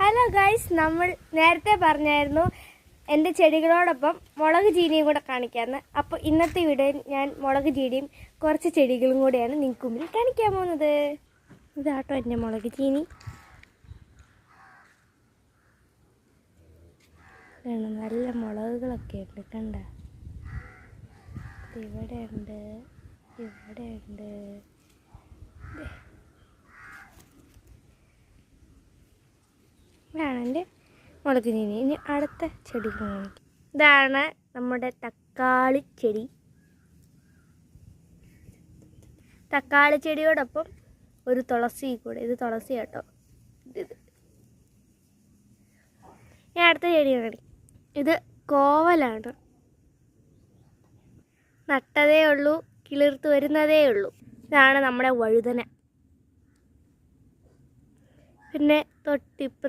Hello guys, നമ്മൾ നേരത്തെ പറഞ്ഞായിരുന്നു എൻ്റെ ചെടികളോടൊപ്പം മുളക് ചീനിയും കൂടെ കാണിക്കാമെന്ന്. അപ്പോൾ ഇന്നത്തെ വീഡിയോയിൽ ഞാൻ മുളക് ചീനിയും കുറച്ച് ചെടികളും കൂടെയാണ് നിങ്ങൾക്ക് മുമ്പിൽ കാണിക്കാൻ പോകുന്നത്. ഇതാട്ടോ എൻ്റെ മുളക് ചീനി. നല്ല മുളകുകളൊക്കെ ഉണ്ട്, കണ്ട. ഇവിടെ ഉണ്ട്, ഇവിടെ ഉണ്ട്. ഇതാണ് എൻ്റെ മുളക് ചീനി. ഇനി അടുത്ത ചെടി കാണിക്കും. ഇതാണ് നമ്മുടെ തക്കാളി ചെടി. തക്കാളി ചെടിയോടൊപ്പം ഒരു തുളസി കൂടെ. ഇത് തുളസി കേട്ടോ. ഇത് ഞാൻ അടുത്ത ചെടി കാണിക്കും. ഇത് കോവലാണ്. നട്ടതേ ഉള്ളൂ, കിളിർത്ത് വരുന്നതേ ഉള്ളൂ. ഇതാണ് നമ്മുടെ വഴുതന. പിന്നെ തൊട്ടിപ്പുറത്ത്